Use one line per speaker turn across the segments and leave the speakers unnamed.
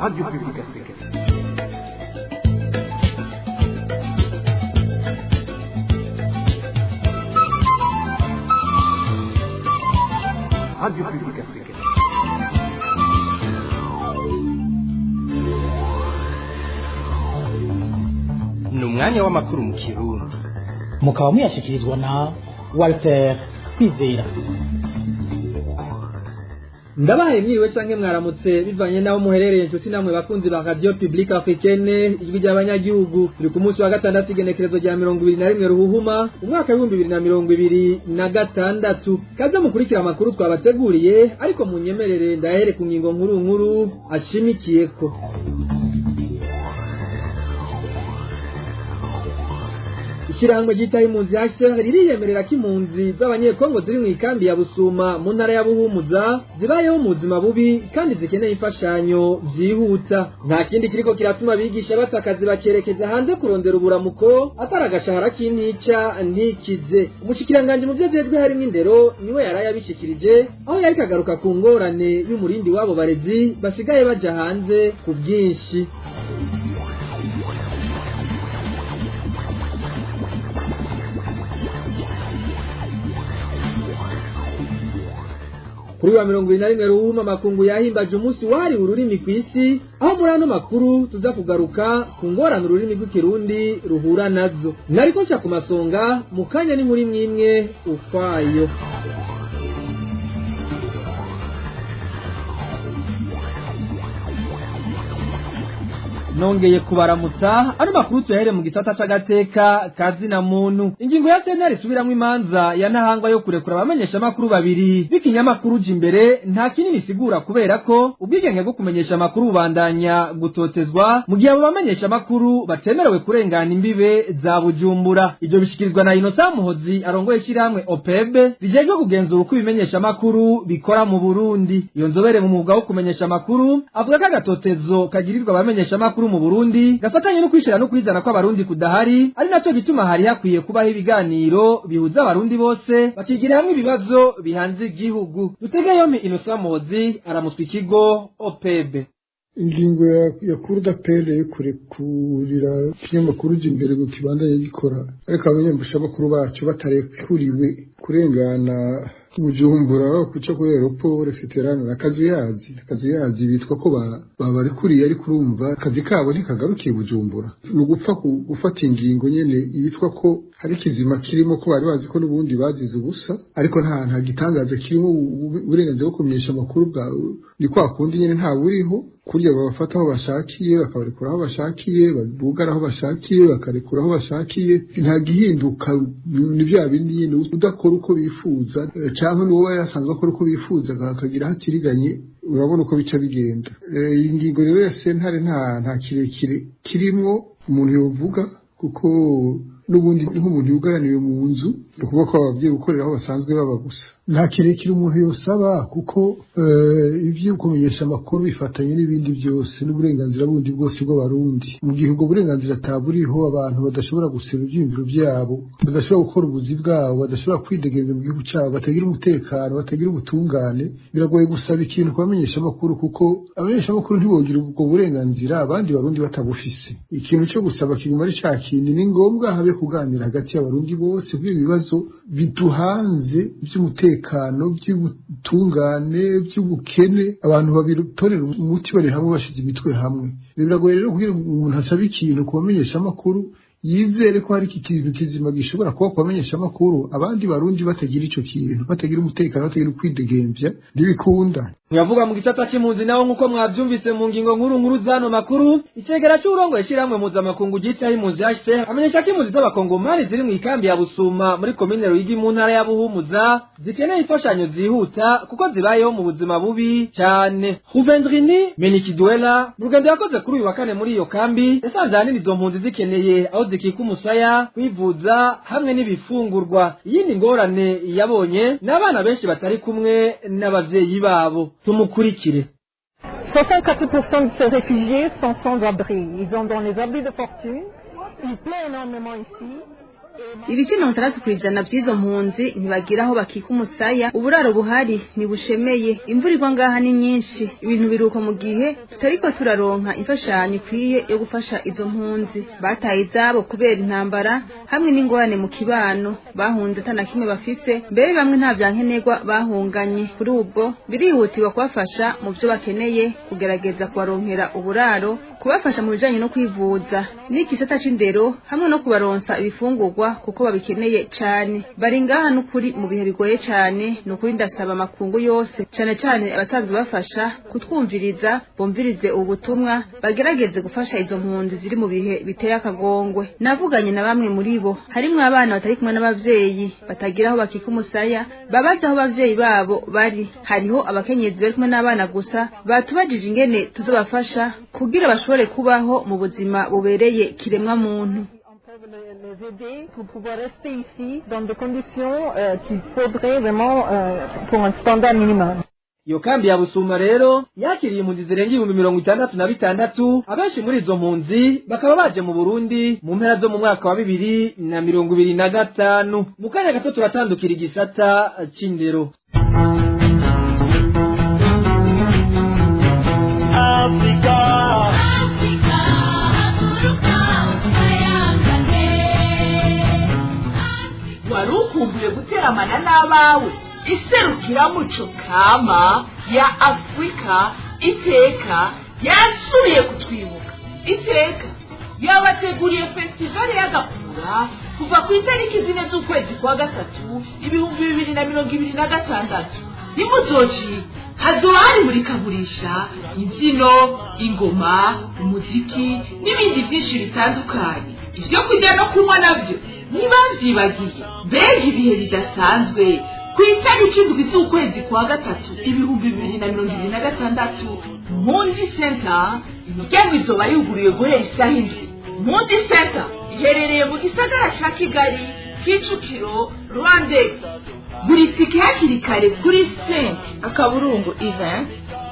Radio Publique Africaine. Radio Publique Africaine. Ni umwanya w'amakuru mu Kirundi.
Mukaba muyashikirizwa na Walter Kwizera.
Ndabaye mwiriwe canke mwaramutse bivanye naho muherereye inshuti namwe bakunzi ba Radio Publique Africaine ijwi ry'abanyagihugu turi ku munsi wa gatandatu igenekerezo rya 21 Ruhuhuma umwaka wa 2026 kaza mukurikira amakuru twabateguriye ariko munyemerere ndahere ku ngingo nkuru ashimikiyeko. Ishirahamwe ryitaye impunzi HCR ririyemerera ko impunzi z'abanyekongo ziri mu ikambi ya Busuma mu ntara ya Buhumuza zibayeho mu buzima bubi kandi zikeneye imfashanyo vyihuta. Nta kindi kiriko kiratuma bigisha batakazi bakerekeza hanze kurondera uburamuko atari agashahara k'intica ntikize. Umushikiranganje mu vyejejwe harimo indero niwe yaraye abishikirije aho yari kagaruka ku ngorane y'umurindi wabo barezi basigaye baja hanze ku bwinshi. Kuri wa 21 Ruhuma makungu yahimbaje umunsi wari ururimi kw'isi aho muri ano makuru tuza kugaruka ku ngorane ururimi rw'ikirundi ruhura nazo. Nariko nca ku masonga mu kanya ni muri mwimwe ukwayo. Nongeye kubaramutsa ano makuru tuyahere mu gisata c'agateka kazina muntu. Ingingo ya sentare isubiramwo imanza ya ntahangwa yo kurekura abamenyesha makuru babiri b'ikinyamakuru Jimbere nta kinini sigura kubera ko ubwigenge bwo kumenyesha makuru bubandanya gutotezwa mu gihe abo bamenyesha makuru batemerewe kurengana imbibe za Bujumbura. Ibyo bishikirizwa na Innocent Muhozi arongoye ishyirahamwe OPEB rijejwe kugenzura uko ibimenyesha makuru bikora mu Burundi. Iyo nzobere mu mwuga wo kumenyesha makuru avuga ko agatotezo kagirirwa abamenyesha makuru mu Burundi gafatanye no kwishira no kwizana kwa Barundi kudahari ari naco gituma hari hakwiye kubaho ibiganiro bihuza Abarundi bose bakigira hamwe ibibazo bihanze igihugu. Dutege yompi Innocent Muhozi aramutwa ikigo OPEB.
Ingingo ya kuruda pele yo kurekurira ikinyamakuru Jimbere ngo kibandanye gikora ariko abanyembusha makuru bacu batarekuriwe kurengana Bujumbura kuca ku aeroport etc. Akazuyazi bitwa ko babarikuriye ari kurumva akazi kabo ntikagarukiye Bujumbura no gupfa gufata ingingo nyene yitwa ko hari kizima kirimo ko bari bazi ko nubundi bazize ubusa ariko nta gitangaza kirimo uburenganzira bwo kumenyesha amakuru bwa ni kwa kundi nyene nta buriho kurya babafata aho bashakiye bakabarekura aho bashakiye babugara aho bashakiye bakarekura aho bashakiye nta gihinduka ni bya bindi nyene udakora uko bifuza cyangwa n'uwo yasanzwe akora uko bifuza akagira hatiriganye urabona uko bica bigenda. Ingingo rero ya sentare nta kirekire kirimo umuntu yovuga kuko n'ubundi niho umuntu yugaraniwe mu nzu ukuvuga ko abavyeyi gukorera aho basanzwe baba gusa nta kirekire umuntu yosaba kuko ivyo kumenyesha amakuru bifatanye n'ibindi byose n'uburenganzira bundi bwose bw'Abarundi mu gihe ubwo burenganzira taburiho abantu badashobora gusera ivyiyumviro byabo badashobora gukora ubuzi bwabo badashobora kwidegemvya mu gihugu cyabo batagira umutekano batagira ubutungane biragoye gusaba ikintu kubamenyesha amakuru kuko abamenyesha amakuru ntibogira ubwo burenganzira abandi Barundi batabufise. Ikintu cyo gusaba kiguma ari cakindi ni ngombwa habe kuganira hagati y'Abarundi bose kuri ibibazo biduhanze by'umutekano by'ubutungane by'ubukene abantu babitorera umuti bari hamwe bashize imitwe hamwe. Biragoye rero kugira umuntu asaba ikintu kubamenyesha amakuru yizere ko hari ikintu kizima gishobora kuba kubamenyesha amakuru abandi Barundi batagira ico kintu batagira umutekano batagira kwidegemvya ntibikunda.
Muravuga mu gisata cy'impunzi naho nkuko mwavyumvise mu ngingo nkuru zano makuru icegera cy'urongo yashiramwe mpuzamakungu gitaye impunzi HCR amenyesha ko impunzi z'abakongomani ziri mu ikambi ya Busuma muri komine Ruyigi mu ntara ya Buhumuza zikeneye imfashanyo zihuta kuko zibayeho mu buzima bubi cyane. Ruvendrini Menikidwela mu rugendo yakoze kuri uyu wa kane muri iyo kambi yasanze ahanini izo mpunzi zikeneye aho zikika umusaya kwivuza hamwe n'ibifungurwa. Iyindi ngorane yabonye n'abana benshi batari kumwe n'abavyeyi babo. Tumukurikire.
64% de ces réfugiés sont sans abri. Ils ont dans les abris de fortune. Il pleut énormément ici.
ibice 60% by'izo mpunzi ntibagira aho bakika umusaya, uburaro buhari ntibushemeye, imvura igwa ngaha ni nyinshi, ibintu biruko mu gihe tutariko turaronka imfashanyo ikwiye yo gufasha izo mpunzi. Bataye izabo kubera intambara hamwe n'ingorane mu kibano, bahunze atana kimwe bafise, mbere bamwe nta vyankenerwa bahunganye. Kuri ubwo birihutirwa kubafasha mu byo bakeneye, kugerageza kubaronkera uburaro, kubafasha mu bijanye no kwivuza n'igisata c'indero hamwe no kubaronsa ibifungurwa kuko babikeneye cyane. Bari ngaha n'ukuri mu bihe bigoye cyane, n'ukuri ndasaba makungu yose cyane cyane abasanzwe bafasha kutwumviriza, bumvirize ubutumwa, bagerageze gufasha izo mpunzi ziri mu bihe biteye akagongwe. Navuganye na bamwe muri bo, harimwo abana batari kumwe n'abavyeyi batagira aho bakika umusaya, babaza aho abavyeyi babo bari. Hariho abakenyezi bari kumwe n'abana gusa, batubajije ingene tuzobafasha kugira bashobore kubaho mu buzima bubereye kiremwa muntu.
Les aider pour pouvoir rester ici dans des conditions qu'il faudrait vraiment pour un standard minimum.
Iyo kambi ya Busuma rero yakiriye impunzi zirenga 66, abenshi muri izo mpunzi bakaba baje mu Burundi mu mpera zo mu mwaka wa 2025. Mu kanya gato turatandukira igisata c'indero.
Warukumbuye guteramana n'abawe iserukiramuco kama ya Afrika iteka yasubiye kutwibuka. Iteka yabateguriye festival y'agakura kuva ku itariki 4 z'ukwezi kwa gatatu 2026. Nimuzoci hazoba hari murikagurisha imbyino, ingoma, umuziki n'ibindi byinshi bitandukanye. Ivyo kurya no kunywa navyo ntibavyibagiye. Mbega ibihe bidasanzwe ku itariki 7 z'ukwezi kwa gatatu 2026 Mundi Center imiryango izoba yuguruye guhera isaha 7. Mundi Center iherereye mu gisagara ca Kigali, Kicukiro, Rwandex. Buri tike hakiri kare kuri akaburungu event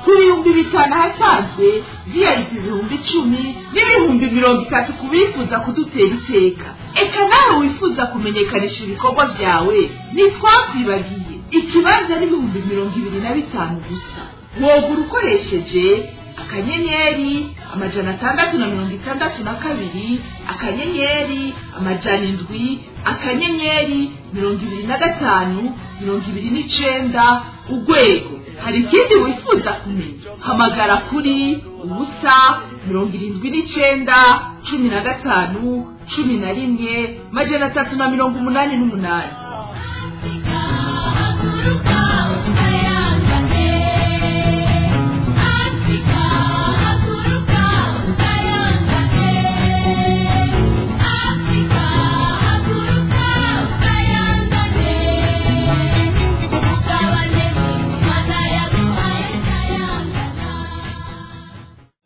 kuri 5,000 hasanzwe VIP 10,000 n'ibihumbi 30 kubifuza kudutera iteka. Eka nawe wifuza kumenyekanisha ibikorwa byawe nitwakwibagiye, ikibanza ni 25,000 gusa. Wogura ukoresheje akanyenyeri 662 akanyenyeri 700 akanyenyeri 25 29 urwego. Hari ikindi wifuza kumenya, hamagara kuri 079 15 11 388.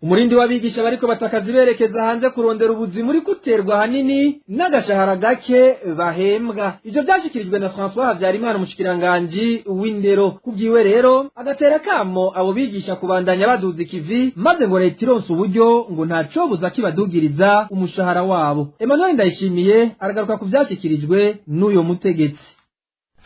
Umurindi w'abigisha bariko batakazi berekeza hanze kurondera ubuzima muri guterwa hanini n'agashahara gake bahembwa. Ivyo byashikirijwe na François Havyarimana umushikiranganje w'indero. Kubwiwe rero agatera kamo abo bigisha kubandanya baduza ikivi, maze ngo leta ironse uburyo ngo ntaco buza kibadugiriza umushahara wabo. Emmanuel Ndayishimiye aragaruka ku byashikirijwe n'uyo mutegetsi.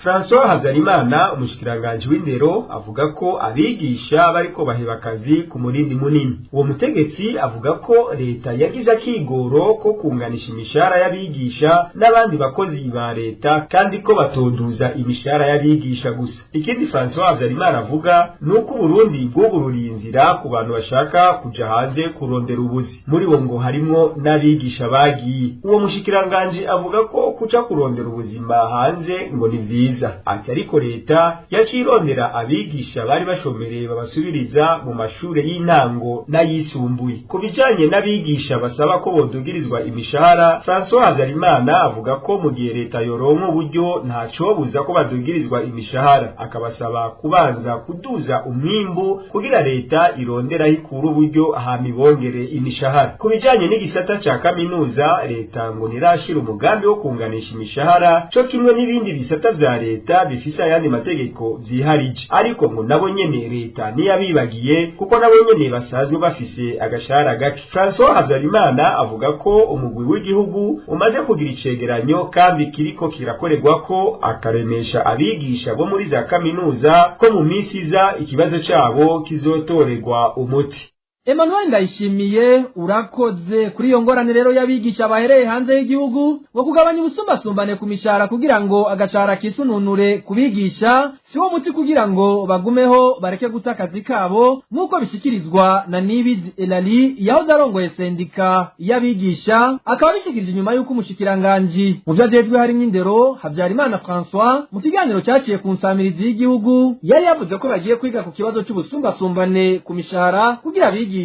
François Havyarimana umushikiranganje w'indero avuga ko abigisha bariko baheba akazi ku murindi munini. Uwo mutegetsi avuga ko leta yagize akigoro ko kunganisha imishahara y'abigisha n'abandi bakozi ba leta kandi ko batonduza imishahara y'abigisha gusa. Ikindi François Havyarimana avuga nuko Burundi bwugururiye inzira ku bantu bashaka kuja hanze kurondera ubuzi. Muri bo ngo harimo n'abigisha bagiye. Uwo mushikiranganje avuga ko kuca kurondera ubuzima hanze ngo ni vyiza. Ati ariko leta yacirondera abigisha bari bashomereye babasubiriza mu mashure y'intango n'ayisumbuye. Ku bijanye n'abigisha basaba ko bodugirizwa imishahara, François Havyarimana avuga ko mu gihe leta yoronka uburyo ntaco buza ko badugirizwa imishahara, akabasaba kubanza kuduza umwimbu kugira leta irondera ikuru uburyo ahamibongere imishahara. Ku bijanye n'igisata ca kaminuza, leta ngo nirashira umugambi wo kunganisha imishahara co kimwe n'ibindi bisata vya vya leta bifise ayandi mategeko vyiharije, ariko ngo nabo nyene leta niyabibagiye kuko nabo nyene basanzwe bafise agashahara gake. François Havyarimana avuga ko umugwi w'igihugu umaze kugira icegeranyo kandi kiriko kirakorerwa ko akaremesha abigisha bo muri za kaminuza ko mu minsi iza ikibazo cabo kizotorerwa umuti.
Emmanuel Ndayishimiye urakoze kuri iyo ngorane rero y'abigisha bahereye hanze y'igihugu ngo kugabanya ubusumbasumbane ku mishahara kugira ngo agashahara kisununure kubigisha siwo muti kugira ngo bagumeho bareke guta akazi kabo nk'uko bishikirizwa na Nibizi Elali yahoze arongoye sendika y'abigisha, akaba bishikirije inyuma y'uko umushikiranganji mu vyajejwe hari n'indero Havyarimana François mu kiganiro cyaciye ku nsamirizi y'igihugu yari yavuze ko bagiye kwiga ku kibazo c'ubusumbasumbane ku mishahara kugira abigisha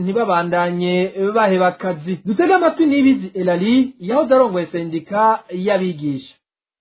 ntibabandanye baheba akazi. Dutega amatwi Nibizi Elali yahoze arongoye sendika y'abigisha.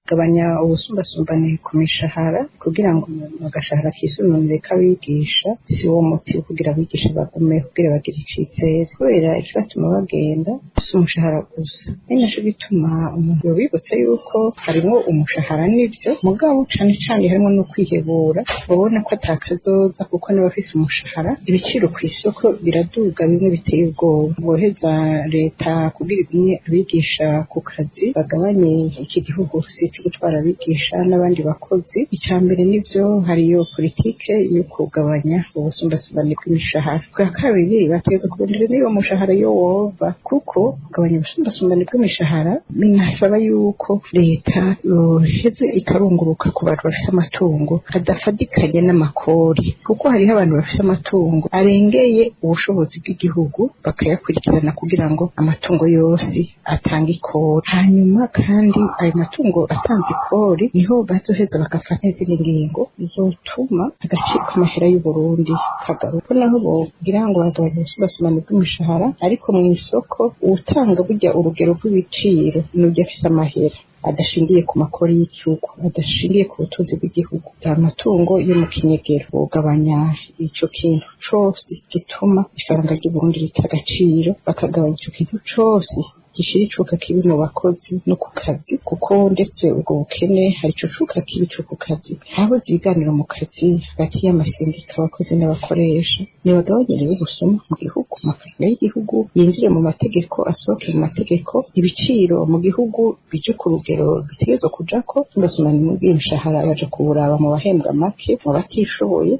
Gabanya ubusumbasumbane ku mishahara kugira ngo agashahara kisununure k'abigisha si wo muti kugira abigisha bagume kugira bagire icizere, kubera ikibatuma bagenda si umushahara gusa. Ni naco gituma umuntu yobibutsa yuko harimo umushahara n'ivyo mugabo cane cane harimo no kwihebura, babona ko atakazoza kuko n'abafise umushahara ibiciro kw'isoko biraduga bimwe biteye ubwoba. Boheza leta kugira imwe abigisha ku kazi bagabanye iki gihugu gutwara abigisha n'abandi bakozi. Icyambere nivyo hariyo politike yo kugabanya ubusumbasumbane bw'imishahara. Kwa kabiri bategeza kurondera niyo mushahara yo wova, kuko kugabanya ubusumbasumbane bw'imishahara binasaba yuko leta yoheze ikarunguruka ku bantu bafise amatungo adafadikanye n'amakori, kuko hariho abantu bafise amatungo arengeye ubushobozi bw'igihugu bakayakurikirana kugira ngo amatungo yose atange ikori. Hanyuma kandi ayo matungo atanze ikori niho bazoheza bagafata izindi ngingo zotuma agaciro k'amahera y'u Burundi kagaruka. Naho bogira ngo bagabanye ubusumbasumbane bw'imishahara, ariko mu isoko utanga burya urugero rw'ibiciro n'ujya afise amahera adashingiye ku makori y'igihugu, adashingiye ku butunzi bw'igihugu, amatungo yo mu kinyegero. Ugabanya ico kintu cose gituma ifaranga ry'u Burundi rita agaciro, bakagabanya ico kintu cose gishira icuka kibi mu bakozi no ku kazi, kuko ndetse ubwo bukene hari ico cuka kibi co ku kazi. Habuze ibiganiro mu kazi hagati y'amasendika abakozi n'abakoresha, nibagabanye rero ubusuma mu gihugu, amafaranga y'igihugu yinjire mu mategeko asohoke mu mategeko, ibiciro mu gihugu bije ku rugero bitegerezwa kujako, ubusumbasumbane bw'imishahara baje kuburaba mu bahembwa make, mu batishoboye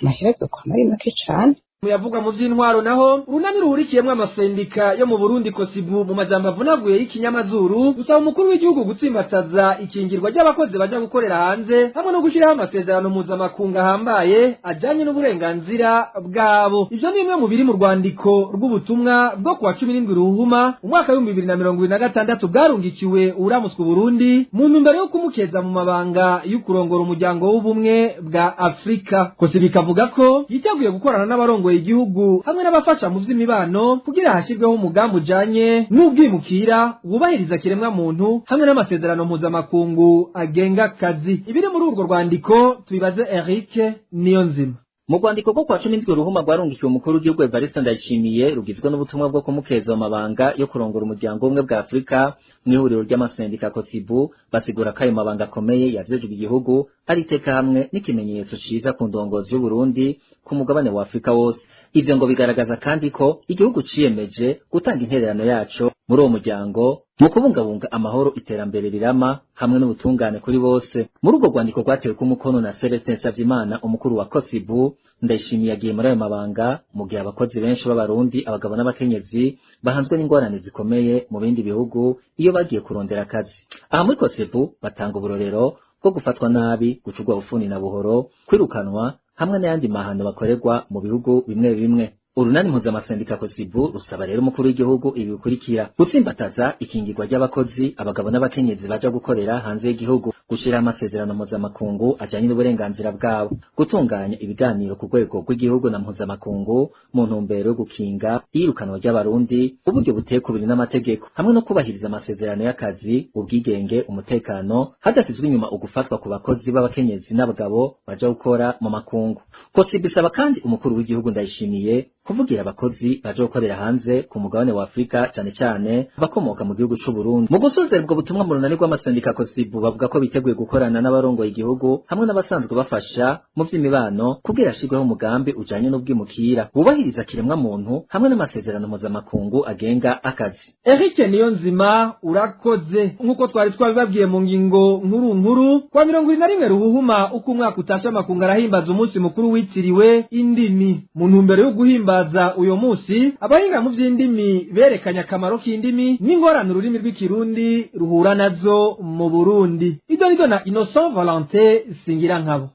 amahera azokwama ari make cane.
Muyavuga mu vy'intwaro naho urunani ruhurikiyemwo amasendika yo mu Burundi Kosibu mu majambo avunaguye y'ikinyamazuru gusaba umukuru w'igihugu gutsimbataza ikingirwa ry'abakozi baja gukorera hanze hamwe no gushiraho amasezerano mpuzamakungu ahambaye ajanye n'uburenganzira bwabo. Ivyo ni bimwe mu biri mu rwandiko rw'ubutumwa bwo kuwa 17 Ruhuma umwaka wa 2026 bwarungikiwe uramuswe Burundi mu ntumbero yo kumukeza mu mabanga y'ukurongora umuryango w'ubumwe bwa Afrika. Kosibu ikavuga ko yiteguye gukorana n'abarongo igihugu hamwe n'abafasha mu vy'imibano kugira hashirweho umugambi ujanye n'ubwimukira wubahiriza kiremwa muntu hamwe n'amasezerano mpuzamakungu agenga akazi. Ibiri muri urwo rwandiko tubibaze Eric Niyonzima.
Mu rwandiko rwo kwa 17 Ruhuma rwarungikiwe umukuru w'igihugu Evariste Ndayishimiye rugizwe n'ubutumwa bwo kumukeza mu mabanga yo kurongora umuryango umwe bwa Afrika mw'ihuriro ry'amasendika Kosibu, basigura ko ayo mabanga akomeye yavyejejwe igihugu ari iteka hamwe n'ikimenyetso ciza ku ndongozi y'u Burundi ku mugabane wa Afrika wose. Ivyo ngo bigaragaza kandi ko igihugu ciyemeje gutanga intererano yaco muri uwo muryango mu kubungabunga amahoro, iterambere rirama hamwe n'ubutungane kuri bose. Muri urwo rwandiko rwatewe ku mukono na Celestin Savyimana umukuru wa Kosibu, Ndayishimiye yagiye muri ayo mabanga mu gihe abakozi benshi b'abarundi abagabo n'abakenyezi bahanzwe n'ingorane zikomeye mu bindi bihugu iyo bagiye kurondera akazi. Aha muri Kosibu batanga uburorero bwo gufatwa nabi, gucurwa ufuni na buhoro, kwirukanwa hamwe n'ayandi mahano bakorerwa mu bihugu bimwe bimwe. Urunani mpuzamasendica Kosibu rusaba rero umukuru w'igihugu ibi bikurikira: gutsimbataza ikingirwa ry'abakozi abagabo n'abakenyezi baja gukorera hanze y'igihugu, gushira amasezerano mpuzamakungu ajanye n'uburenganzira bwabo, gutunganya ibiganiro ku rwego rw'igihugu na mpuzamakungu mu ntumbero yo gukinga iyirukanwa ry'abarundi, uburyo buteye kubiri n'amategeko, hamwe no kubahiriza amasezerano y'akazi, ubwigenge, umutekano, hadasizwe inyuma ugufatwa ku bakozi b'abakenyezi n'abagabo baja gukora mu makungu. Kosibu isaba kandi umukuru w'igihugu Ndayishimiye kuvugira abakozi baje gukorera hanze ku mugabane wa Afrika, cyane cyane abakomoka mu gihugu c'u Burundi. Mu gusozera ubwo butumwa mu runani rw'amasendika Kosibu bavuga ko yiteguye gukorana n'abarongoye igihugu hamwe n'abasanzwe bafasha mu vy'imibano kugira ashirweho umugambi ujanye n'ubwimukira bubahiriza kiremwa muntu hamwe n'amasezerano mpuzamakungu agenga akazi.
Eric Niyonzima urakoze. Nkuko twari twabibabwiye mu ngingo nkuru kwa 21 ruhuhuma uko umwaka utasha amakungu arahimbaza umunsi mukuru witiriwe indimi. Mu ntumbero yo guhimbaza uyo munsi abahinga mu vy'indimi berekanye akamaro k'indimi n'ingorane ururimi rw'ikirundi ruhura nazo mu Burundi. Idonido na Innocent Valentin Singirankabo.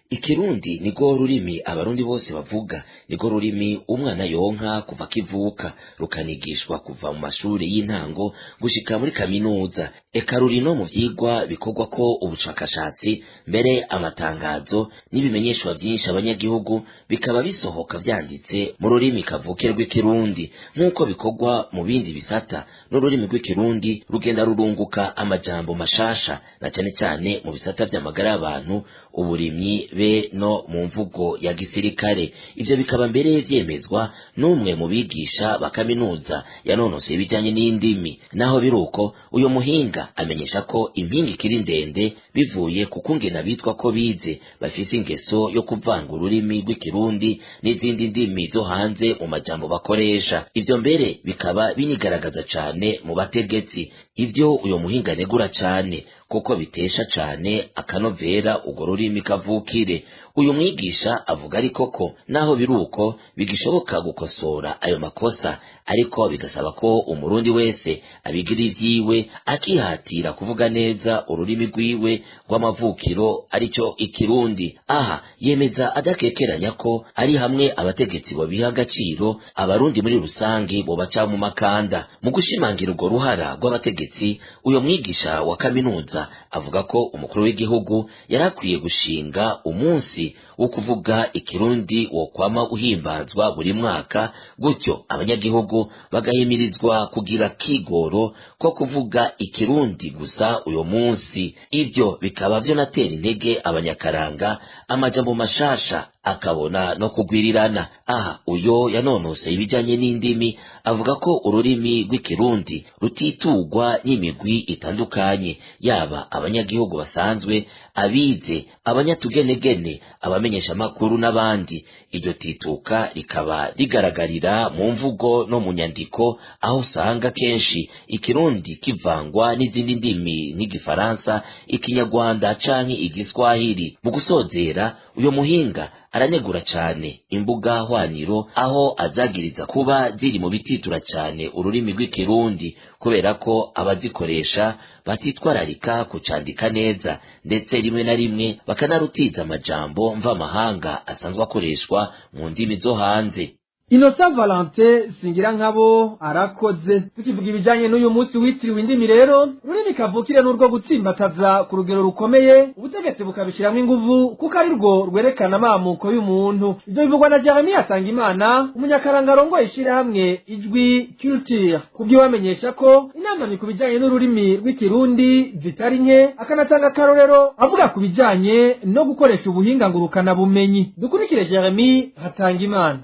Ikirundi nigo rurimi abarundi bose bavuga, nigo rurimi umwana yonka kuva kivuka, rukanigishwa kuva mu mashuri y'intango gushika muri kaminuza. Eka rurino mu vyigwa bikorwa ko ubushakashatsi, mbere amatangazo n'ibimenyeshwa vyinshi abanyagihugu bikaba bisohoka vyanditse mu rurimi kavukire rw'ikirundi. Nk'uko bikorwa mu bindi bisata, n'ururimi rw'ikirundi rugenda rurunguka amajambo mashasha, na cyane cyane mu bisata vy'amagara y'abantu, uburimyi be no mu mvugo ya gisirikare. Ivyo bikaba mbere vyemezwa n'umwe mu bigisha bakaminuza yanonosoye ibijanye n'indimi. Naho biruko uyo muhinga amenyesha ko impinga ikiri ndende bivuye kukungena bitwa ko bize bafise ingeso yo kuvanga ururimi rw'ikirundi n'izindi ndimi zo hanze mu majambo bakoresha. Ivyo mbere bikaba binigaragaza cane mu bategetsi. Ivyo uyo muhinga negura cane kuko bitesha cane akanovera ugo rurimi kavukire. Uyu mwigisha avuga ariko ko naho biruko bigishoboka gukosora ayo makosa, ariko bigasaba ko umurundi wese abigira ivyiwe akihatira kuvuga neza ururimi rwiwe rw'amavukiro arico ikirundi. Aha yemeza adakekeranya ko ari hamwe abategetsi babiha agaciro abarundi muri rusangi bo baca mu makanda. Mu gushimangira urwo ruhara rw'abategetsi, uyo mwigisha wa kaminuza avuga ko umukuru w'igihugu yarakwiye gushinga umunsi wo kuvuga ikirundi wo kwama uhimbazwa buri mwaka, gutyo abanyagihugu bagahimirizwa kugira kigoro ko kuvuga ikirundi gusa uyo munsi. Ivyo bikaba vyo natera intege abanyakaranga amajambo mashasha akabona no kugwirirana. Aha uyo yanonose ibijanye n'indimi avuga ko ururimi rw'ikirundi rutitugwa n'imigwi itandukanye, yaba abanyagihugu basanzwe, abize, abanyatugenegene, abamenyesha makuru n'abandi. Iryo tituka rikaba rigaragarira mu mvugo no mu nyandiko, aho usanga kenshi ikirundi kivangwa n'izindi ndimi nk'igifaransa, ikinyarwanda canke igiswahili. Mu gusozera uyo muhinga aranegura cane imbuga hwaniro aho azagiriza kuba ziri mu bititura cane ururimi rw'ikirundi, kubera ko abazikoresha batitwararika kucandika neza, ndetse rimwe na rimwe bakanarutiza amajambo mvamahanga asanzwe akoreshwa mu ndimi zo hanze.
Innocent Valentin Singirankabo arakoze. Tukivuga ibijanye n'uyu munsi witiriwe indimi rero, ururimi kavukire n'urwo gutsimbataza ku rugero rukomeye, ubutegetsi bukabishiramwo inguvu kuko ari rwo rwerekana amamuko y'umuntu. Ivyo bivugwa na Jeremy Hatangimana, umunyakaranga arongoye ishirahamwe Ijwi Culture. Kubwiwe amenyesha ko inama ku bijanye n'ururimi rw'ikirundi zitari nke, akanatanga akarorero avuga ku bijanye no gukoresha ubuhinga ngurukana bumenyi. Dukurikire Jeremy Hatangimana.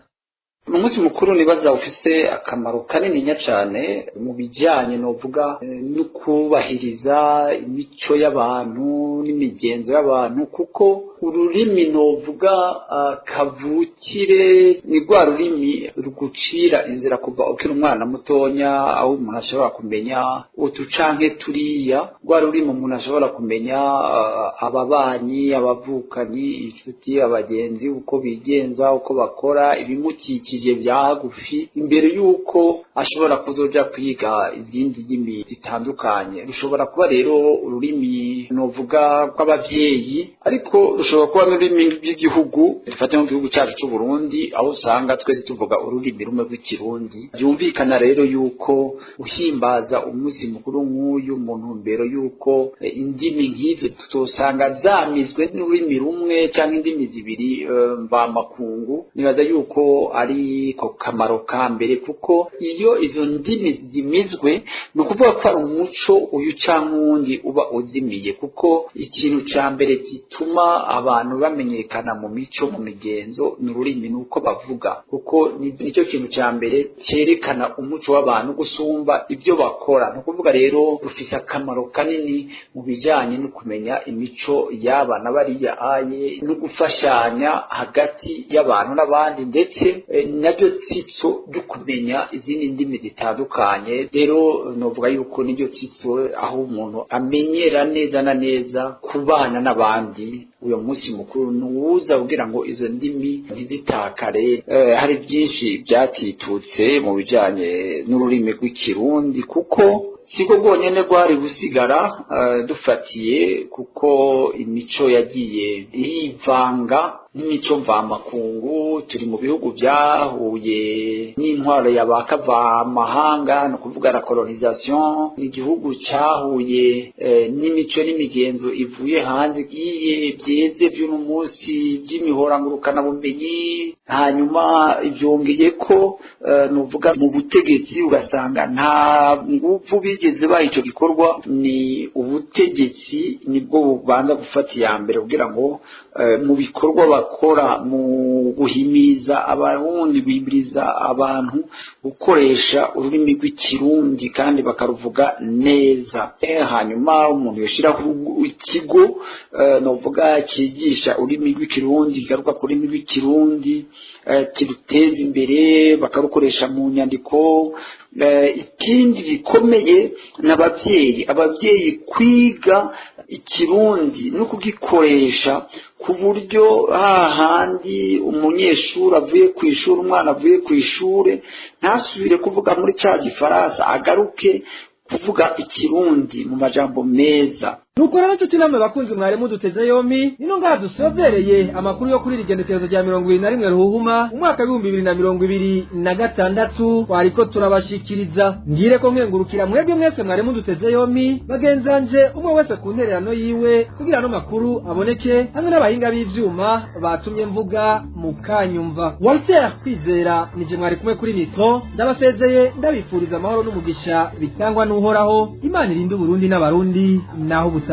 Umunsi mukuru nibaza ufise akamaro kanini cyane mu bijyanye novuga no kubahiriza imico y'abantu n'imigenzo y'abantu, kuko ururimi novuga kavukire ni rwa rurimi rugucira inzira kuva ukiri umwana mutonya, aho umuntu ashobora kumenya utucanke turiya, rwa rurimi umuntu ashobora kumenya ababanyi, abavukanyi, inshuti, abagenzi, uko bigenza, uko bakora, ibimukikije vya hagufi, imbere yuko ashobora kuzoja kwiga izindi ndimi zitandukanye. Rushobora kuba rero ururimi novuga rw'abavyeyi, ariko rushobora kuba n'ururimi rw'igihugu. Dufate mu gihugu cyacu c'u Burundi, aho usanga twese tuvuga ururimi rumwe rw'ikirundi. Byumvikana rero yuko uhimbaza umunsi mukuru nk'uyu mu ntumbero yuko indimi nk'izo tutosanga zamizwe n'ururimi rumwe cyangwa indimi zibiri mvamakungu, nibaza yuko ari ari ko kamaro ka mbere, kuko iyo izo ndimi zimizwe ni ukuvuga ko ari umuco uyu canke uwundi uba uzimiye, kuko ikintu ca mbere gituma abantu bamenyekana mu mico mu migenzo ni ururimi, nuko bavuga, kuko nicyo kintu ca mbere cerekana umuco w'abantu gusumba ibyo bakora. Ni ukuvuga rero rufise akamaro kanini mu bijanye no kumenya imico y'abana bariya aye no gufashanya hagati y'abantu n'abandi, ndetse naryo tsitso ryo kumenya izindi ndimi zitandukanye. Rero novuga yuko niryo tsitso aho umuntu amenyera neza na neza kubana n'abandi. Uyo munsi mukuru nuwuza kugira ngo izo ndimi ntizitakare. Hari byinshi byatitutse mu bijanye n'ururimi rw'ikirundi, kuko siko rwonyene rwari gusigara dufatiye, kuko imico yagiye irivanga n'imico mvamakungu. Turi mu bihugu byahuye n'intwaro y'abakavamahanga, ni ukuvuga la colonisation. Igihugu cyahuye n'imico n'imigenzo ivuye hanze, iye byeze by'uno munsi by'imihorangurukana bumenyi. Hanyuma ibyongeye ko nuvuga mu butegetsi ugasanga nta nguvu bigeze baha ico gikorwa. Ni ubutegetsi nibwo bubanza gufata iya mbere kugira ngo mu bikorwa bakora mu guhimiriza abarundi, guhimiriza abantu gukoresha ururimi rw'ikirundi kandi bakaruvuga neza. Hanyuma umuntu yoshiraho ikigo novuga cyigisha ururimi rw'ikirundi, kigaruka ku rurimi rw'ikirundi, kiruteza imbere, bakarukoresha mu nyandiko. Ikindi gikomeye n'ababyeyi kwiga ikirundi no kugikoresha ku buryo hahandi umunyeshuri avuye ku ishuri, umwana avuye ku ishuri ntasubire kuvuga muri ca gifaransa, agaruke kuvuga ikirundi mu majambo meza.
Nuko rero nshuti namwe bakunzi mwari muduteze yompi, nino ngaha dusozereye amakuru yo kuri rigendekerezo rya 21 Ruhuma umwaka wa 2026 twariko turabashikiriza. Ngire ko nkengurukira mwebwe mwese mwari muduteze yompi, bagenzanje umwe wese ku ntererano yiwe kugira no makuru aboneke, hamwe n'abahinga b'ivyuma batumye mvuga mukanyumva. Walter Kwizera nije mwari kumwe kuri mikro, ndabasezeye ndabifuriza amahoro n'umugisha bitangwa n'uhoraho. Imana irinde Burundi n'abarundi naho ubutaha.